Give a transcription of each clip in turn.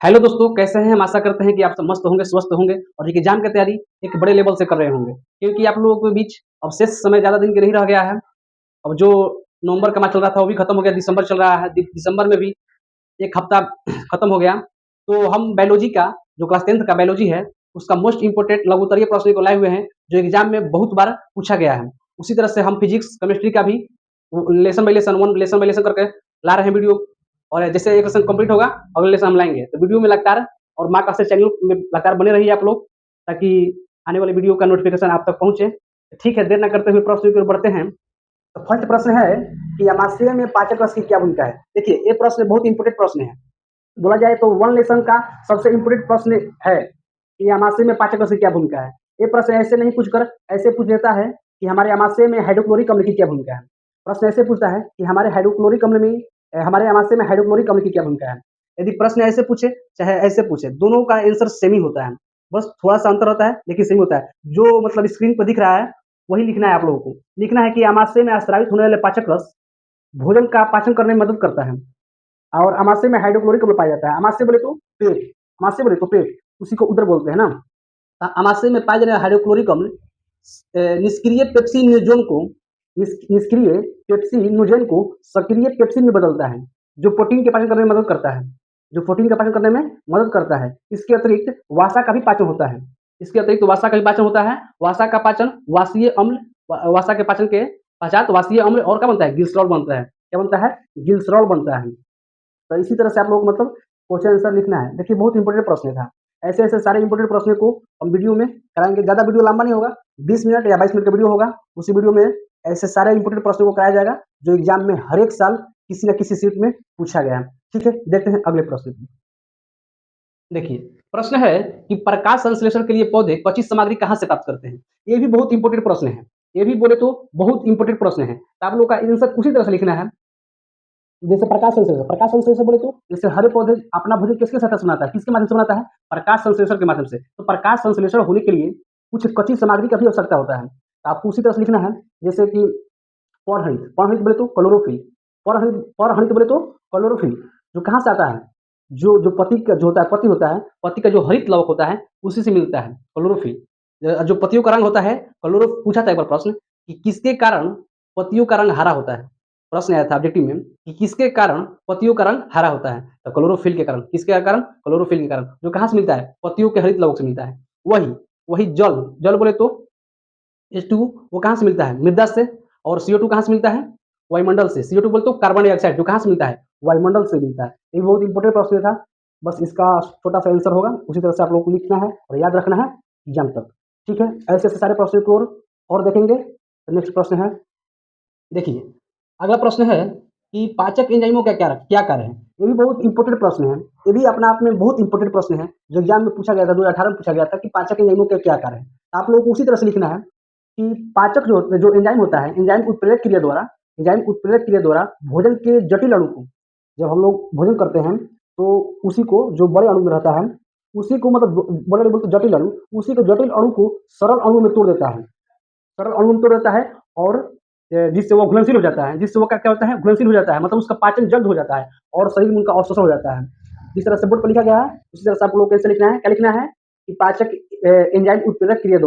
Hello दोस्तों, कैसे हैं? हम आशा करते हैं कि आप सब मस्त होंगे, स्वस्थ होंगे और एक एग्ज़ाम की तैयारी एक बड़े लेवल से कर रहे होंगे। क्योंकि आप लोगों के बीच अब शेष समय ज़्यादा दिन के नहीं रह गया है। अब जो नवंबर का माह चल रहा था वो भी खत्म हो गया, दिसंबर चल रहा है। दिसंबर में भी 1 हफ्ता खत्म हो गया। तो हम बायोलॉजी का जो क्लास 10th का बायोलॉजी है, उसका मोस्ट इम्पोर्टेंट लघुत्तरीय प्रश्न को लाए हुए हैं, जो एग्ज़ाम में बहुत बार पूछा गया है। उसी तरह से हम फिज़िक्स, केमिस्ट्री का भी lesson bye lesson, one lesson bye lesson करके ला रहे हैं वीडियो। और जैसे एक लेसन कंप्लीट होगा, अगले लेसन हम लाएँगे। तो वीडियो में लगातार और माँ क्लासेस चैनल में लगातार बने रहिए आप लोग, ताकि आने वाली वीडियो का नोटिफ़िकेशन आप तक पहुँचे। ठीक है, देर ना करते हुए प्रश्न की ओर बढ़ते हैं। तो फर्स्ट प्रश्न है कि अमाशय में पाचक रस की क्या भूमिका है? देखिए, ये प्रश्न बहुत इंपॉर्टेंट प्रश्न है। बोला जाए तो वन लेसन का सबसे इंपॉर्टेंट प्रश्न है कि अमाशय में पाचक रस की क्या भूमिका है। ये प्रश्न ऐसे नहीं पूछकर ऐसे पूछ लेता है कि हमारे अमाशय में हाइड्रोक्लोरिक अम्ल की क्या भूमिका है। प्रश्न ऐसे पूछता है कि हमारे अमाशय में हाइड्रोक्लोरिक अम्ल की क्या भूमिका है। यदि प्रश्न ऐसे पूछे चाहे ऐसे पूछे, दोनों का आंसर सेम ही होता है। बस थोड़ा सा अंतर होता है लेकिन सेम होता है। जो मतलब स्क्रीन पर दिख रहा है वही लिखना है आप लोगों को। लिखना है कि अमाशय में स्रावित होने वाले पाचक रस भोजन का पाचन करने में मदद करता है और अमाशय में हाइड्रोक्लोरिक अम्ल पाया जाता है। अमाशय बोले तो पेट, अमाशय बोले तो पेट, उसी को उदर बोलते हैं ना। अमाशय में पाए जाने वाले हाइड्रोक्लोरिक अम्ल निष्क्रिय पेप्सिनोजन को निष्क्रिय पेप्सिनोजन को सक्रिय पेप्सिन में बदलता है, जो प्रोटीन के पाचन करने में मदद करता है। जो प्रोटीन का पाचन करने में मदद करता है। इसके अतिरिक्त वसा का भी पाचन होता है। इसके अतिरिक्त वसा का भी पाचन होता है। वसा का पाचन वाषीय अम्ल, वसा के पाचन के पश्चात वाषीय अम्ल और क्या बनता है? ग्लिसरॉल बनता है। क्या बनता है? ग्लिसरॉल बनता है। तो इसी तरह से आप लोग मतलब क्वेश्चन आंसर लिखना है। देखिए, बहुत इंपॉर्टेंट प्रश्न था। ऐसे-ऐसे सारे इंपॉर्टेंट प्रश्न को हम वीडियो में कराएँगे। ज़्यादा वीडियो लंबा नहीं होगा, 20 मिनट या 22 मिनट का वीडियो होगा। उसी वीडियो में ऐसे सारे इंपॉर्टेंट प्रश्नों को कराया जाएगा, जो एग्ज़ाम में हर एक साल किसी न किसी सीट में पूछा गया है। ठीक है, देखते हैं अगले प्रश्न की। देखिए, प्रश्न है कि प्रकाश संश्लेषण के लिए पौधे क्वचित सामग्री कहाँ से प्राप्त करते हैं? ये भी बहुत इंपॉर्टेंट प्रश्न है। ये भी बोले तो बहुत इंपॉर्टेंट प्रश्न है। तो आप लोग का आंसर उसी तरह से लिखना है। जैसे प्रकाश संश्लेषण बोले तो जैसे हरे पौधे अपना भोजन किसके साथ से बनाता है? किसके माध्यम से बनाता है? प्रकाश संश्लेषण के माध्यम से। तो प्रकाश संश्लेषण होने के लिए कुछ कच्ची सामग्री का भी आवश्यकता होता है। तो आपको उसी तरह से लिखना है। जैसे कि परहणित, परहणित बोले तो क्लोरोफिल, परहणित परहणित बोले तो क्लोरोफिल, जो कहाँ से आता है? जो पत्ती का जो होता है, पत्ती होता है, पत्ती का जो हरित लवक होता है, उसी से मिलता है क्लोरोफिल। जो पत्तियों का रंग होता है, पूछा था एक बार प्रश्न कि किसके कारण पत्तियों का रंग हरा होता है? प्रश्न आया था ऑब्जेक्टिव में कि किसके कारण पत्तियों का रंग हरा होता है? तो क्लोरोफिल के कारण। किसके कारण? क्लोरोफिल के कारण। जो कहाँ से मिलता है? पत्तियों के हरित लवक से मिलता है। वही वही जल, जल बोले तो H2 वो कहाँ से मिलता है? मृदा से। और CO2 कहाँ से मिलता है? वायुमंडल से। CO2 बोले तो कार्बन डाइऑक्साइड, जो कहाँ से मिलता है? वायुमंडल से मिलता है। ये बहुत इंपॉर्टेंट प्रश्न था। बस इसका छोटा-सा आंसर होगा। उसी तरह से आप लोगों को लिखना है और याद रखना है एग्ज़ाम तक। ठीक है? ऐसे-ऐसे सारे प्रश्नों की ओर और देखेंगे। नेक्स्ट प्रश्न है, देखिए, अगला प्रश्न है कि पाचक एंजाइमों का क्या कार्य है? ये भी बहुत इंपॉर्टेंट प्रश्न है। ये भी अपने आप में बहुत इंपॉर्टेंट प्रश्न है, जो एग्ज़ाम में पूछा गया था, 2018 में पूछा गया था कि पाचक एंजाइमों का क्या कार्य है? आप लोगों को उसी तरह से लिखना है कि पाचक जो एंजाइम होता है, एंजाइम उत्प्रेरक क्रिया द्वारा भोजन के जटिल अणु को, जब हम लोग भोजन करते हैं, तो उसी को जो बड़े अणु में रहता है, उसी को मतलब बड़े अणु बोलते जटिल अणु, उसी को जटिल अणु को सरल अणु में तोड़ देता है। सरल अणु में तोड़ देता है और जिससे वो घुलनशील हो जाता है, जिससे वो क्या क्या होता है? घुलनशील हो जाता है, मतलब उसका पाचन जल्द हो जाता है और शरीर में उनका अवशोषण हो जाता है। जिस तरह से बोर्ड पर लिखा गया है, उसी तरह से आप लोग को कैसे लिखना है? क्या लिखना है कि पाचक एंजाइम उत्प्रेरक क्रिया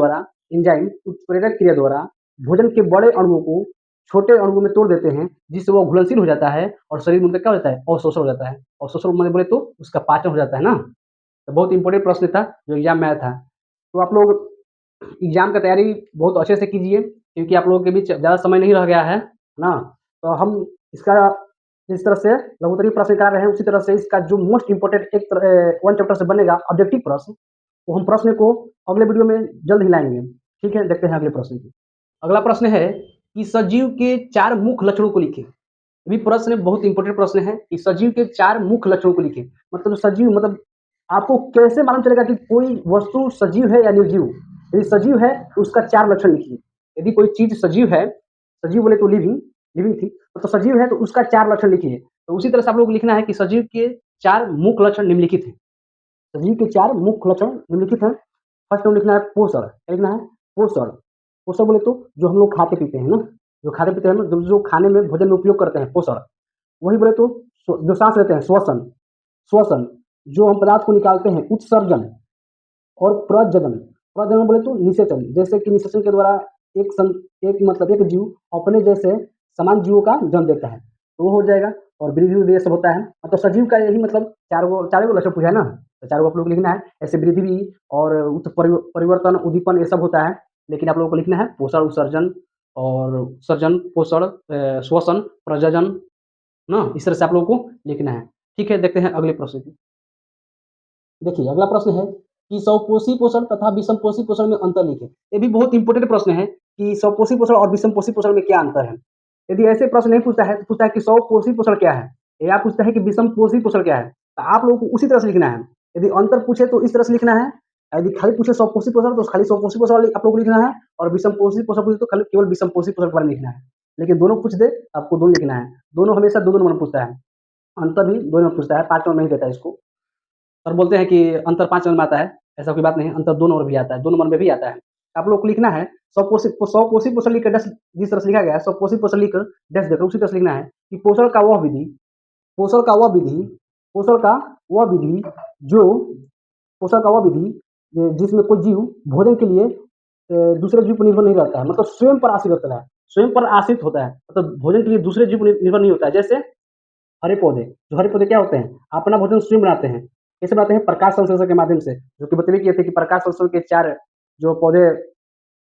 द्वारा भोजन के बड़े अणुओं को छोटे अणुओं में तोड़ देते हैं, जिससे वो घुलनशील हो जाता है और शरीर में उनका क्या हो जाता है? अवशोषण हो जाता है। अवशोषण माने बोले तो उसका पाचन हो जाता है ना। तो बहुत इंपॉर्टेंट प्रश्न था, जो एग्जाम में आया था। तो आप लोग एग्जाम का तैयारी बहुत अच्छे से कीजिए, क्योंकि आप लोगों के बीच ज़्यादा समय नहीं रह गया है ना। तो हम इसका जिस तरह से लघुत्तरीय प्रश्न करा रहे हैं, उसी तरह से इसका जो मोस्ट इम्पोर्टेंट वन चैप्टर से बनेगा ऑब्जेक्टिव प्रश्न, वो हम प्रश्न को अगले वीडियो में जल्द ही लाएंगे। ठीक है, देखते हैं अगले प्रश्न की। अगला प्रश्न है कि सजीव के 4 मुख्य लक्षणों को लिखें। ये भी प्रश्न बहुत इंपॉर्टेंट प्रश्न है कि सजीव के 4 मुख्य लक्षणों को लिखें। मतलब सजीव मतलब आपको कैसे मालूम चलेगा कि कोई वस्तु सजीव है या निर्जीव? यदि सजीव है तो उसका 4 लक्षण लिखिए। यदि कोई चीज़ सजीव है, सजीव बोले तो लिविंग, लिविंग थी, तो सजीव है तो उसका 4 लक्षण लिखिए। तो उसी तरह से आप लोगों को लिखना है कि सजीव के 4 मुख्य लक्षण निम्नलिखित हैं। सजीव के 4 मुख्य लक्षण निम्नलिखित हैं। फर्स्ट में लिखना है पोषण। क्या लिखना है? पोषण। पोषण बोले तो जो हम लोग खाते पीते हैं ना, जो खाते पीते हैं ना, जो खाने में भोजन में उपयोग करते हैं, पोषण। वही बोले तो जो सांस लेते हैं, श्वसन, श्वसन। जो हम पदार्थ को निकालते हैं उत्सर्जन और प्रजनन। प्रजनन बोले तो निषेचन, जैसे कि निषेचन के द्वारा एक जीव अपने जैसे समान जीवों का जन्म देता है, तो वो हो जाएगा। और वृद्धि वृद्धि ये सब होता है, मतलब सजीव का यही मतलब चार गो लक्षण पूछा है ना, तो चार गो आप लोग को लिखना है। ऐसे वृद्धि भी और परिवर्तन, उद्दीपन ये सब होता है, लेकिन आप लोगों को लिखना है पोषण, उत्सर्जन और सर्जन, पोषण, श्वसन, प्रजनन ना, इस तरह से आप लोगों को लिखना है। ठीक है, देखते हैं अगले प्रश्न की। देखिए अगला प्रश्न है कि स्वपोषी पोषण तथा विषमपोषी पोषण में अंतर लिखें। ये भी बहुत इंपॉर्टेंट प्रश्न है कि स्वपोषी पोषण और विषमपोषी पोषण में क्या अंतर है। यदि ऐसे प्रश्न नहीं पूछता है तो पूछता है कि स्वपोषी पोषण क्या है, या पूछता है कि विषमपोषी पोषण क्या है, तो आप लोगों को उसी तरह से लिखना है। यदि अंतर पूछे तो इस तरह से लिखना है, यदि खाली पूछे स्वपोषी पोषण तो खाली स्वपोषी पोषण आप लोग को लिखना है, और विषमपोषी पोषण पूछे तो खाली केवल विषमपोषी पोषण के बारे में लिखना है। लेकिन दोनों पूछ दे, आपको दोनों लिखना है। दोनों हमेशा दो नंबर में पूछता है, अंतर भी दो नंबर पूछता है, 5 नंबर नहीं देता है इसको। और बोलते हैं कि अंतर 5 नंबर में आता है, ऐसा कोई बात नहीं है, अंतर 2 नंबर भी आता है, 2 नंबर में भी आता है। आप लोग को लिखना है स्वपोषी पोषण लिखकर डैश, जिस तरह से लिखा गया है स्वपोषी पोषण लिखकर डैश देकर उसी तरह से लिखना है कि पोषण का वह विधि पोषण का वह विधि जो पोषण का वह विधि जिसमें कोई जीव भोजन के लिए दूसरे जीव पर निर्भर नहीं रहता है, मतलब स्वयं पर आश्रित रहता है, स्वयं पर आश्रित होता है, मतलब भोजन के लिए दूसरे जीव पर निर्भर नहीं होता है। जैसे हरे पौधे क्या होते हैं, अपना भोजन स्वयं बनाते हैं। कैसे बनाते हैं? प्रकाश संश्लेषण के माध्यम से, जो कि बतवे किए थे कि प्रकाश संश्लेषण के 4 जो पौधे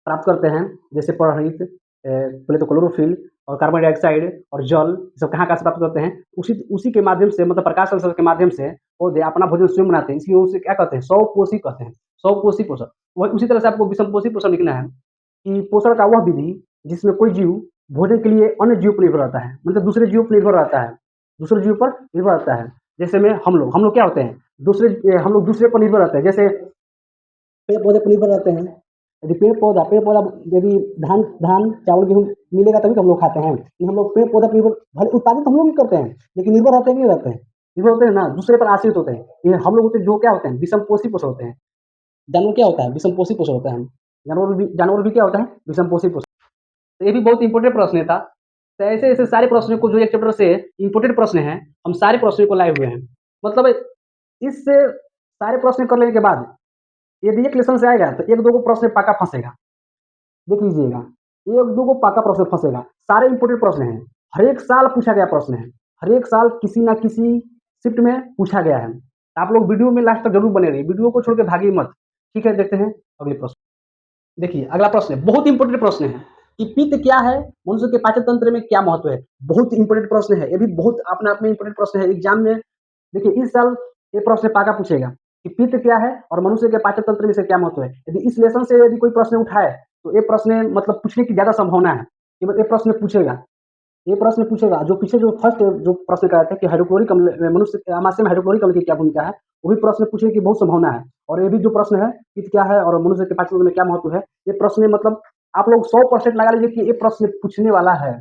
प्राप्त करते हैं, जैसे परहित, पहले तो क्लोरोफिल और कार्बन डाइऑक्साइड और जल, सब कहाँ से प्राप्त करते हैं? उसी के माध्यम से, मतलब प्रकाश संश्लेषण के माध्यम से पौधे अपना भोजन स्वयं बनाते हैं, इसलिए उसे क्या कहते हैं? स्वपोषी कहते हैं, स्वपोषी पोषण। वही उसी तरह से आपको विषमपोषी पोषण लिखना है कि पोषण का वह विधि जिसमें कोई जीव भोजन के लिए अन्य जीव पर निर्भर रहता है, मतलब दूसरे जीव पर निर्भर रहता है, दूसरे जीव पर निर्भर रहता है। जैसे में हम लोग क्या होते हैं? हम लोग दूसरे पर निर्भर रहते हैं, जैसे पेड़ पौधे पर निर्भर रहते हैं। यदि पेड़ पौधा यदि धान चावल गेहूँ मिलेगा तभी तो हम लोग खाते हैं। लेकिन हम लोग पेड़ पौधा पर निर्भर, भले उत्पादित हम लोग भी करते हैं, लेकिन निर्भर रहते हैं कि नहीं रहते हैं? निर्भर होते हैं ना, दूसरे पर आश्रित होते हैं। ये हम लोग होते हैं जो क्या होते हैं? विषमपोषी पोषण होते हैं। जानवर क्या होता है? विषमपोषी पोषण होता है। जानवर भी क्या होता है? विषमपोषी पोषण। तो ये भी बहुत इंपॉर्टेंट प्रश्न था। तो ऐसे-ऐसे सारे प्रश्नों को, जो एक चैप्टर से इंपॉर्टेंट प्रश्न हैं, हम सारे प्रश्नों को लाए हुए हैं। मतलब इस सारे प्रश्न कर लेने के बाद यदि एक लेसन से आएगा तो 1-2 को प्रश्न पक्का फँसेगा। देख लीजिएगा, 1-2 को पक्का प्रश्न फँसेगा। सारे इंपॉर्टेंट प्रश्न हैं। हर एक साल पूछा गया प्रश्न है। हर एक साल किसी न किसी शिफ्ट में पूछा गया है। आप लोग वीडियो में लास्ट तक ज़रूर बने रहिए। वीडियो को छोड़ के भागिए मत। ठीक है, देखते हैं अगले प्रश्न। देखिए अगला प्रश्न है, बहुत इंपॉर्टेंट प्रश्न है कि पित्त क्या है, मनुष्य के पाचन तंत्र में क्या महत्व है। बहुत इंपॉर्टेंट प्रश्न है, ये भी बहुत अपने आप में इंपॉर्टेंट प्रश्न है। एग्जाम में देखिए इस साल ये प्रश्न पाका पूछेगा कि पित्त क्या है और मनुष्य के पाचन तंत्र में से क्या महत्व है। यदि इस लेसन से यदि कोई प्रश्न उठाए तो ये प्रश्न मतलब पूछने की ज्यादा संभावना है कि ये प्रश्न पूछेगा। ये प्रश्न पूछेगा। जो पीछे जो फर्स्ट जो प्रश्न कराए थे कि हाइड्रोक्लोरिक अम्ल मनुष्य के आमाशय में हाइड्रोक्लोरिक अम्ल की क्या भूमिका है, वो भी प्रश्न पूछने की बहुत संभावना है। और ये भी जो प्रश्न है पित्त क्या है और मनुष्य के पाचन तंत्र में क्या महत्व है, ये प्रश्न मतलब आप लोग 100% लगा लीजिए कि ये प्रश्न पूछने वाला है।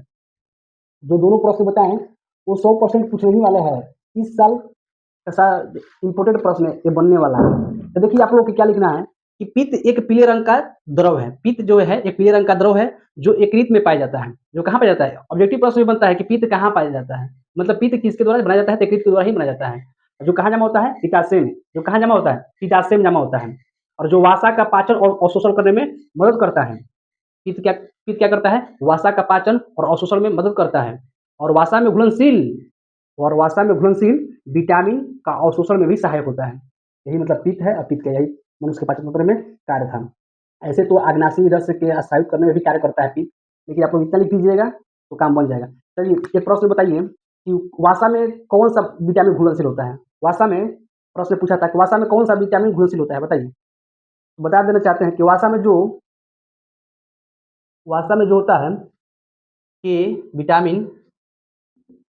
जो दोनों प्रश्न बताएं वो 100% पूछने ही वाले हैं। इस साल ऐसा इंपॉर्टेंट प्रश्न ये बनने वाला है। तो देखिए आप लोग को क्या लिखना है कि पित्त एक पीले रंग का द्रव है। पित्त जो है एक पीले रंग का द्रव है जो यकृत में पाया जाता है। जो कहाँ पाया जाता है? ऑब्जेक्टिव प्रश्न भी बनता है कि पित्त कहाँ पाया जाता है, मतलब पित्त किसके द्वारा बनाया जाता है? तो यकृत के द्वारा ही बनाया जाता है। जो कहाँ जमा होता है? पित्ताशय में। जो कहाँ जमा होता है? पित्ताशय में जमा होता है। और जो वसा का पाचन और अवशोषण करने में मदद करता है। पित्त क्या करता है? वसा का पाचन और अवशोषण में मदद करता है। और वसा में घुलनशील विटामिन का अवशोषण में भी सहायक होता है। यही मतलब पित्त है, और पित्त का यही मनुष्य के पाचन तंत्र में कार्य था। ऐसे तो अग्नाशयी रस के स्थायित करने में भी कार्य करता है पित्त, लेकिन आप लोग इतना लिख दीजिएगा तो काम बन जाएगा। चलिए एक प्रश्न बताइए कि वसा में कौन सा विटामिन घुलनशील होता है? वसा में प्रश्न पूछा था कि वसा में कौन सा विटामिन घुलनशील होता है, बताइए। तो बता देना चाहते हैं कि वसा में जो होता है के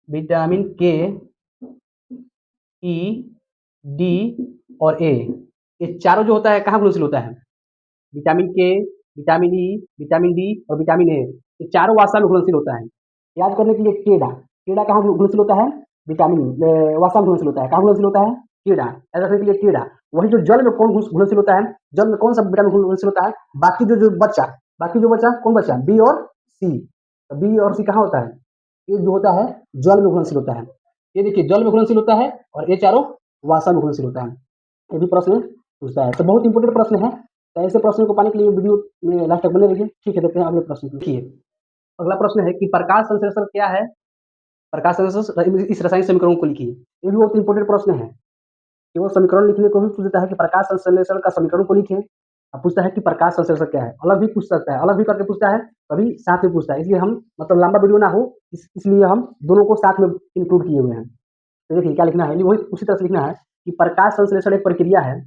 विटामिन के, ई, डी और ए, ये चारों जो होता है कहाँ घुलनशील होता है? विटामिन के, विटामिन ई, विटामिन डी और विटामिन ए, ये चारों वसा में घुलनशील होता है। याद करने के लिए कीड़ा कहाँ घुलनशील होता है? विटामिन वसा में घुलनशील होता है। कहाँ घुलनशील होता है? कीड़ा। याद रखने के लिए कीड़ा। वही जो जल में कौन घुलनशील होता है? जल में कौन सा विटामिन घुलनशील होता है? बाकी जो बचा कौन बचा? बी और सी। बी और सी कहाँ होता है? ये जो होता है जल में घुलनशील होता है। ये देखिए जल में घुलनशील होता है और ये चारों वासा में घुलनशील होता है। ये भी प्रश्न पूछता है, तो बहुत इंपॉर्टेंट प्रश्न है। तो ऐसे प्रश्न को पाने के लिए वीडियो में लास्ट तक बने रहिए। ठीक है, देखते हैं अगले प्रश्न को। देखिए, अगला प्रश्न है कि प्रकाश संश्लेषण क्या है? प्रकाश संश्लेषण इस रासायनिक समीकरण को लिखिए। ये भी बहुत इंपॉर्टेंट प्रश्न है। केवल समीकरण लिखने को भी पूछ देता है कि प्रकाश संश्लेषण का समीकरण को लिखें। अब पूछता है कि प्रकाश संश्लेषण क्या है? अलग भी पूछ सकता है, अलग भी करके पूछता है, कभी साथ में पूछता है। इसलिए हम मतलब लंबा वीडियो ना हो, इसलिए हम दोनों को साथ में इंक्लूड किए हुए हैं। तो देखिए क्या लिखना है, वही उसी तरह से लिखना है कि प्रकाश संश्लेषण एक प्रक्रिया है।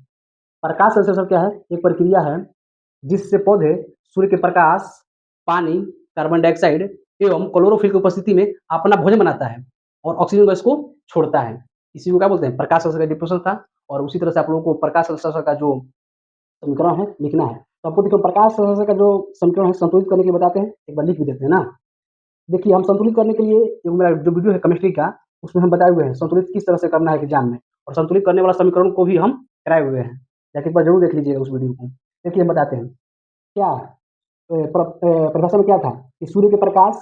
प्रकाश संश्लेषण क्या है? एक प्रक्रिया है जिससे पौधे सूर्य के प्रकाश, पानी, कार्बन डाइऑक्साइड एवं क्लोरोफिल की उपस्थिति में अपना भोजन बनाता है और ऑक्सीजन गैस को छोड़ता है। इसी को क्या बोलते हैं? प्रकाश संश्लेषण का डिफिनेशन था। और उसी तरह से आप लोगों को प्रकाश संश्लेषण का जो समीकरण है लिखना है। तो आपको देखो प्रकाश संश्लेषण का जो समीकरण है संतुलित करने के लिए बताते हैं, एक बार लिख भी देते हैं ना। देखिए, हम संतुलित करने के लिए जो मेरा जो वीडियो है केमिस्ट्री का, उसमें हम बताए हुए हैं संतुलित किस तरह से करना है एग्जाम में, और संतुलित करने वाला समीकरण को भी हम कराए हुए हैं। जाके एक बार जरूर देख लीजिएगा उस वीडियो को। देखिए हम बताते हैं क्या परिभाषा में क्या था कि सूर्य के प्रकाश,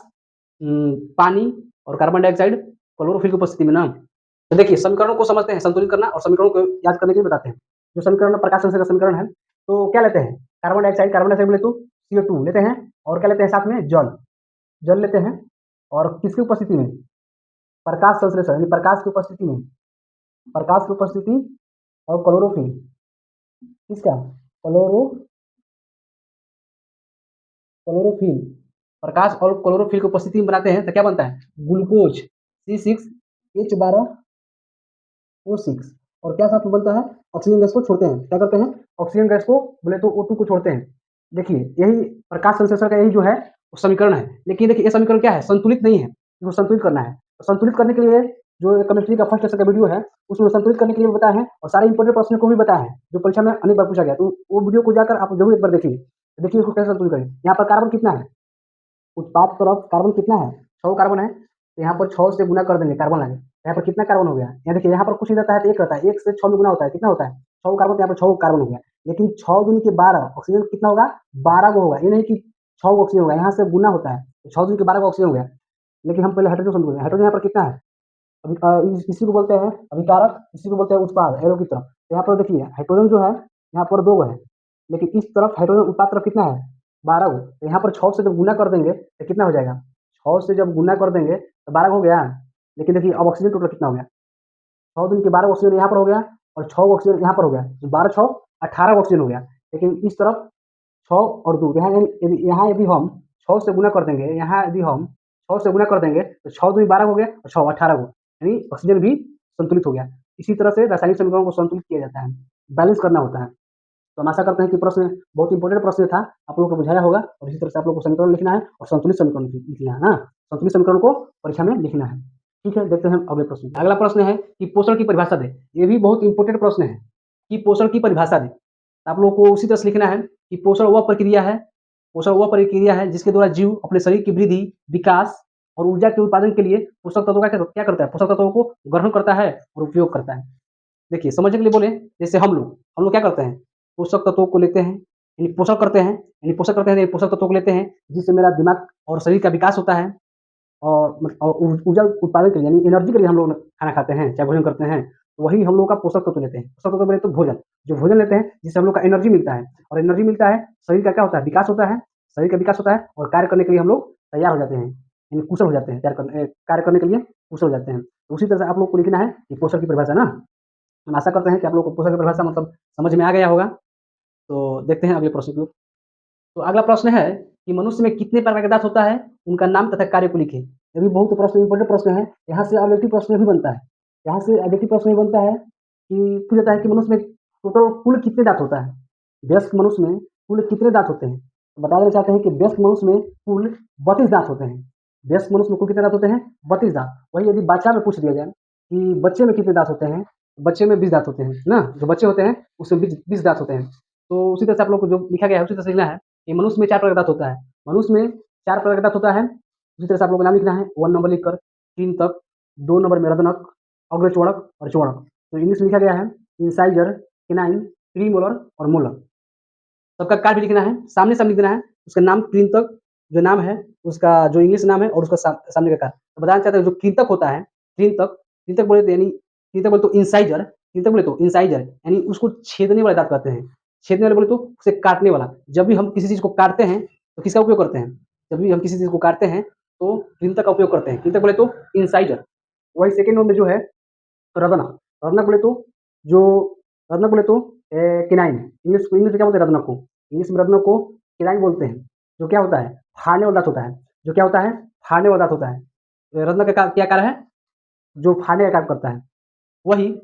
पानी और कार्बन डाइऑक्साइड क्लोरोफिल की उपस्थिति में ना। तो देखिए समीकरणों को समझते हैं, संतुलित करना और समीकरणों को याद करने के लिए बताते हैं। जो समीकरण प्रकाश संश्लेषण का समीकरण है, तो क्या लेते हैं? कार्बन डाइऑक्साइड बोले तो CO2 लेते हैं, और क्या लेते हैं साथ में? जल। जल लेते हैं, और किसकी उपस्थिति में? प्रकाश संश्लेषण यानी प्रकाश की उपस्थिति में, प्रकाश की उपस्थिति और क्लोरोफिल, किसका? क्लोरो क्लोरोफिल, प्रकाश और क्लोरोफिल की उपस्थिति में बनाते हैं तो क्या बनता है? Glucose C6H12O6। और क्या साथ में बनता है? ऑक्सीजन गैस को छोड़ते हैं। क्या करते हैं? ऑक्सीजन गैस को बोले तो O2 को छोड़ते हैं। देखिए यही प्रकाश संश्लेषण का यही जो है वो समीकरण है। लेकिन देखिए ये समीकरण क्या है? संतुलित नहीं है, इसको संतुलित करना है। तो संतुलित करने के लिए जो केमिस्ट्री का फर्स्ट लेक्चर का वीडियो है, उसमें संतुलित करने के लिए बताया है, और सारे इंपॉर्टेंट प्रश्न को भी बताया है जो परीक्षा में अनेक बार पूछा गया। तो वो वीडियो को जाकर आप जरूर एक बार देखिए। देखिए इसको कैसे संतुलित करें। यहाँ पर कार्बन कितना है? उत्पाद तरफ कार्बन कितना है? 6 कार्बन है, तो यहाँ पर 6 से गुना कर देंगे कार्बन लाके। यहाँ पर कितना कार्बन हो गया? यहाँ देखिए यहाँ पर कुछ नहीं रहता है तो 1 रहता है, 1 से 6 में गुना होता है, कितना होता है? 6 कार्बन, तो यहाँ पर 6 कार्बन हो गया। लेकिन 6 दूनी के 12, ऑक्सीजन कितना होगा? 12 गो होगा। ये नहीं कि 6 ऑक्सीजन होगा, यहाँ से गुना होता है, तो 6 दूनी के 12 ऑक्सीजन हो गया। लेकिन हम पहले हाइड्रोजन समझते हैं। हाइड्रोजन यहाँ पर कितना है? अभी इसी को बोलते हैं अभिकारक, इसी को बोलते हैं उत्पाद, एरो की तरफ। तो यहाँ पर देखिए हाइड्रोजन जो है यहाँ पर 2 है, लेकिन इस तरफ हाइड्रोजन उत्पाद तरफ कितना है? 12 गो। तो यहाँ पर 6 से जब गुना कर देंगे तो कितना हो जाएगा? 6 से जब गुना कर देंगे तो 12 हो गया। लेकिन देखिए अब ऑक्सीजन टोटल कितना हो गया? 6 दूनी के 12 ऑक्सीजन यहाँ पर हो गया, और 6 ऑक्सीजन यहाँ पर हो गया, तो 12 6 18 ऑक्सीजन हो गया। लेकिन इस तरफ 6 और 2, यहाँ यदि हम 6 से गुना कर देंगे, यहाँ यदि हम 6 से गुना कर देंगे तो 6 दूनी 12 हो गया और 6 18 हो, यानी ऑक्सीजन भी संतुलित हो गया। इसी तरह से रासायनिक समीकरणों को संतुलित किया जाता है, बैलेंस करना होता है। तो हम आशा करते हैं कि प्रश्न बहुत इंपॉर्टेंट प्रश्न था, आप लोगों को बुझाया होगा। और इसी तरह से आप लोग को समीकरण लिखना है और संतुलित समीकरण लिखना है ना। संतुलित समीकरण को परीक्षा में लिखना है। ठीक है, देखते हैं अगले प्रश्न। अगला प्रश्न है कि पोषण की परिभाषा दें। ये भी बहुत इंपॉर्टेंट प्रश्न है कि पोषण की परिभाषा दें। आप लोगों को उसी तरह से लिखना है कि पोषण वह प्रक्रिया है जिसके द्वारा जीव अपने शरीर की वृद्धि, विकास और ऊर्जा के उत्पादन के लिए पोषक तत्वों का क्या करता है? पोषक तत्वों को ग्रहण करता है और उपयोग करता है। देखिए समझने के लिए बोले, जैसे हम लोग क्या करते हैं? पोषक तत्वों को लेते हैं, यानी पोषण करते हैं, यानी पोषक तत्वों को लेते हैं जिससे मेरा दिमाग और शरीर का विकास होता है। और ऊर्जा उत्पादन के लिए यानी एनर्जी के लिए हम लोग खाना खाते हैं, चाहे भोजन करते हैं, तो वही हम लोग का पोषक तत्व लेते हैं। पोषक तत्व बोले तो भोजन, जो भोजन लेते हैं जिससे हम लोग का एनर्जी मिलता है, और एनर्जी मिलता है, शरीर का क्या होता है? विकास होता है। शरीर का विकास होता है और कार्य करने के लिए हम लोग तैयार हो जाते हैं, यानी कुशल हो जाते हैं, कार्य करने के लिए कुशल हो जाते हैं। तो उसी तरह से आप लोग को लिखना है कि पोषण की परिभाषा ना। हम आशा करते हैं कि आप लोग को पोषण की परिभाषा मतलब समझ में आ गया होगा। तो देखते हैं अगले प्रश्न को। तो अगला प्रश्न है कि मनुष्य में कितने प्रकार का दांत होता है? उनका नाम तथा कार्य को लिखें। ये भी बहुत प्रश्न इंपॉर्टेंट प्रश्न है। यहाँ से ऑब्जेक्टिव प्रश्न भी बनता है। यहाँ से ऑब्जेक्टिव प्रश्न भी बनता है कि पूछा जाता है कि मनुष्य में टोटल कुल कितने दांत होता है? वयस्क मनुष्य में कुल कितने दांत होते हैं? तो बता देना चाहते हैं कि वयस्क मनुष्य में कुल 32 दांत होते हैं। वयस्क मनुष्य में कुल कितने दांत होते हैं? 32 दांत। वही यदि बच्चा में पूछ दिया जाए कि बच्चे में कितने दांत होते हैं? बच्चे में 20 दांत होते हैं ना। जो बच्चे होते हैं उसमें 20 दांत होते हैं। तो उसी तरह से आप लोग को जो लिखा गया है उसी तरह से लिखना है कि मनुष्य में 4 प्रकार का दांत होता है। मनुष्य में 4 प्रकार का दांत होता है। उसी तरह से आप लोगों को नाम लिखना है 1 नंबर लिखकर, 3 तक, 2 नंबर में रदनक, अग्रचोड़क और चोड़क। तो इंग्लिश में लिखा गया है इंसाइजर, केनाइन, प्रीमोलर और मोलर। सबका कार्य भी लिखना है, सामने-सामने लिखना है। उसका नाम कृंतक जो नाम है, उसका जो इंग्लिश नाम है और उसका सामने का कार्य। तो बताना चाहते हैं जो कृंतक होता है, कृंतक बोले तो यानी कृंतक बोले तो इंसाइजर कृंतक बोले तो इंसाइजर यानी उसको छेदने वाले दाँत कहते हैं। छेदने वाले बोले तो उसे काटने वाला। जब भी हम किसी चीज़ को काटते हैं तो किसका उपयोग करते हैं? जब भी हम किसी चीज़ को काटते हैं तो कृंतक का उपयोग करते हैं। कृंतक बोले तो इंसाइजर। वही सेकंड वन में जो है रदना। रदनक बोले तो जो रदनक बोले तो केनाइन। इंग्लिश इंग्लिश में क्या बोलते हैं रदनक को? इंग्लिश में रदनक को केनाइन बोलते हैं। जो क्या होता है? फाड़ने वाला दाँत होता है। जो क्या होता है? फाड़ने वाला दाँत होता है। रदनक का क्या कार्य है? जो फाड़ने का काम करता है। वही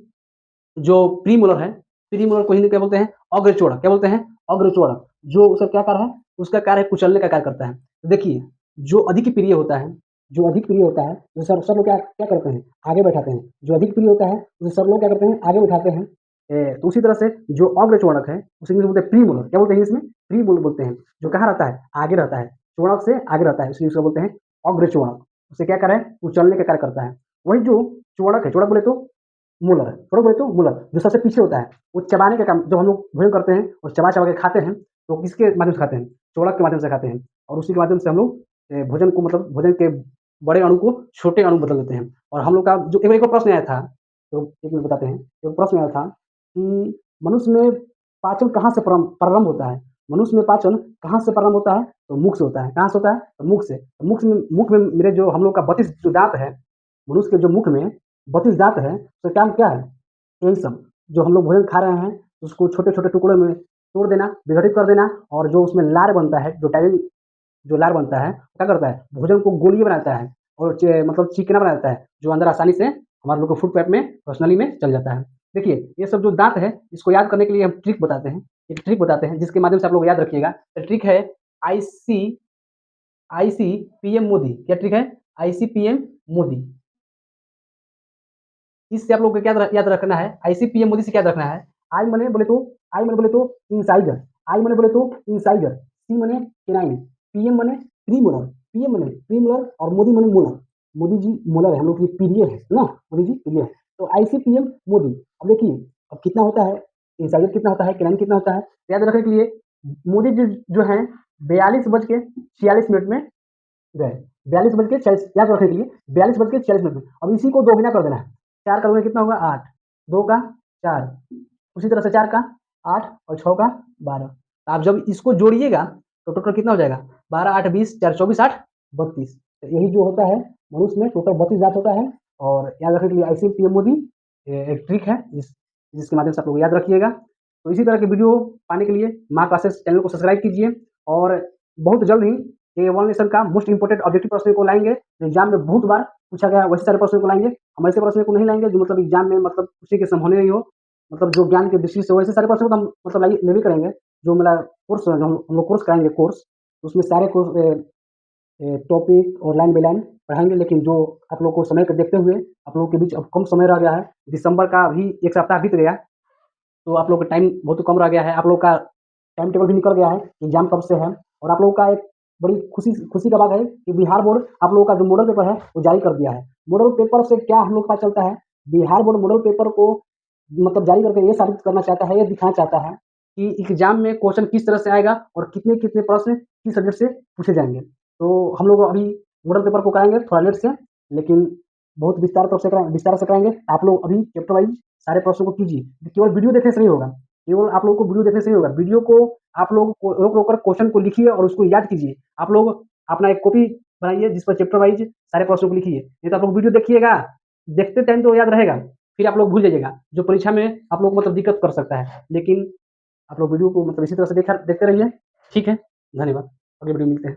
जो प्रीमोलर है, प्रीमोलर को हिंदी में क्या बोलते हैं? अग्रचोड़क। क्या बोलते हैं? अग्रचोड़क। जो उसका क्या कार्य है? उसका कार्य है कुचलने का कार्य करता है। तो देखिए, जो अधिक प्रिय होता है, जो अधिक प्रिय होता है, तो सब लोग क्या क्या करते हैं? आगे बैठाते हैं। जो अधिक प्रिय होता है, उसे सब लोग क्या करते हैं? आगे बैठाते हैं। तो उसी तरह से जो अग्रचोड़क है, उसे इंग्लिश में बोलते हैं प्रीमोलर। क्या बोलते हैं इंग्लिश में? प्रीमोलर बोलते हैं। जो कहाँ रहता है? आगे रहता है। चोड़क से आगे रहता है, इसलिए उसको बोलते हैं अग्रचोड़क। उसे क्या कार्य है? कुचलने का कार्य करता है। वही जो चोड़क है, चोड़क बोले तो मूलर, थोड़ा बोले तो मूलर, जो सबसे पीछे होता है, वो चबाने का काम जब हम लोग भोजन करते हैं और चबा-चबा के खाते हैं, तो किसके माध्यम से खाते हैं? चोड़क के माध्यम से खाते हैं और उसी के माध्यम से हम लोग भोजन को मतलब भोजन के बड़े अणु को छोटे अणु में बदल देते हैं। और हम लोग का जो एक और प्रश्न आया था, तो 1 मिनट बताते हैं। एक प्रश्न आया था कि मनुष्य में पाचन कहाँ से प्रारंभ होता है? मनुष्य में पाचन कहाँ से प्रारंभ होता है? तो मुख से होता है। कहाँ से होता है? तो मुख से। तो मुख में मेरे जो हम लोग का 32 जो दाँत है, मनुष्य के जो मुख में 32 दाँत है, तो काम क्या है? यही सब, जो हम लोग भोजन खा रहे हैं, उसको छोटे-छोटे टुकड़ों में तोड़ देना, विघटित कर देना और जो उसमें लार बनता है, जो टाइम जो लार बनता है, क्या करता है? भोजन को गोलीय बनाता है और मतलब चिकना बना देता है, जो अंदर आसानी से हमारे लोग को फूड पाइप में, पर्सनली में चल जाता है। देखिए, ये सब जो दाँत है, इसको याद करने के लिए हम ट्रिक बताते हैं। एक ट्रिक बताते हैं, जिसके माध्यम से आप लोग याद रखिएगा। ट्रिक है आईसी आईसीपीएम मोदी। क्या ट्रिक है? आईसीपीएम मोदी। इससे आप लोगों को क्या याद रखना है? आईसीपीएम मोदी से क्या याद रखना है? आई माने बोले तो इंसाइजर, आई माने बोले तो इंसाइजर, सी माने केनाइन, पीएम माने प्रीमोलर, पीएम माने प्रीमोलर और मोदी माने मोलर। मोदी जी मोलर है, हम लोग के लिए प्रिय है ना? मोदी जी प्रिय है। तो आईसीपीएम मोदी। अब देखिए, अब कितना होता है? इंसाइजर कितना होता है? केनाइन कितना होता है? तो याद रखने के लिए मोदी जी जो हैं 42 बज के 46 मिनट में गए। 42 बज के 40 याद रखने के लिए 42 बज के 40 मिनट में। अब इसी को दोगुना कर देना है। 4 का दोगुना कितना होगा? 8, 2 का 4, उसी तरह से 4 का 8 और 6 का 12। आप जब इसको जोड़िएगा तो टोटल कितना हो जाएगा? 12, 8, 20, 4, 24, 8, 32। तो यही जो होता है मनुष्य में टोटल 32 दाँत होता है। और याद रखने के लिए आईसीएम पीएम मोदी एक ट्रिक है जिसके माध्यम से आप लोग याद रखिएगा। तो इसी तरह के वीडियो पाने के लिए माँ क्लासेस चैनल को सब्सक्राइब कीजिए और बहुत जल्द ही ये वन नेशन का मोस्ट इंपोर्टेंट ऑब्जेक्टिव प्रश्न को लाएँगे। एग्जाम में बहुत बार पूछा गया है वैसे सारे प्रश्नों को लाएँगे। हम ऐसे प्रश्नों को नहीं लाएँगे जो मतलब एग्जाम में मतलब उसी के संभावना नहीं हो। मतलब जो ज्ञान की दृष्टि से वैसे सारे प्रश्नों को हम मतलब लाइए नहीं करेंगे। जो मेरा कोर्स है, जो हम लोग कोर्स कराएँगे कोर्स, उसमें सारे कोर्स टॉपिक और लाइन बाय लाइन पढ़ाएँगे। लेकिन जो आप लोग को समय को देखते हुए आप लोगों के बीच अब कम समय रह गया है। दिसंबर का भी 1 सप्ताह बीत गया। तो आप लोग का टाइम बहुत कम रह गया है। आप लोग का टाइम टेबल भी निकल गया है, एग्जाम कब से है। और आप लोगों का एक बड़ी खुशी का बात है कि बिहार बोर्ड आप लोगों का जो मॉडल पेपर है वो जारी कर दिया है। मॉडल पेपर से क्या हम लोग का चलता है, बिहार बोर्ड मॉडल पेपर को मतलब जारी करके ये साबित करना चाहता है, ये दिखाना चाहता है कि एग्जाम में क्वेश्चन किस तरह से आएगा और कितने-कितने प्रश्न किस सब्जेक्ट से पूछे जाएँगे। तो हम लोग अभी मॉडल पेपर को कराएँगे थोड़ा लेट से, लेकिन बहुत विस्तार से कराएँगे। आप लोग अभी चैप्टर वाइज़ सारे प्रश्नों को कीजिए। केवल वीडियो देखने से नहीं होगा, केवल आप लोगों को वीडियो देखने से नहीं होगा। वीडियो को आप लोग को रोक-रोक कर क्वेश्चन को लिखिए और उसको याद कीजिए। आप लोग अपना एक कॉपी बनाइए जिस पर चैप्टर वाइज़ सारे प्रश्नों को लिखिए। नहीं तो आप लोग वीडियो देखिएगा, देखते टाइम तो याद रहेगा, फिर आप लोग भूल जाइएगा, जो परीक्षा में आप लोग को मतलब दिक्कत कर सकता है। लेकिन आप लोग वीडियो को मतलब इसी तरह से देखते रहिए। ठीक है, धन्यवाद। अगली वीडियो में मिलते हैं।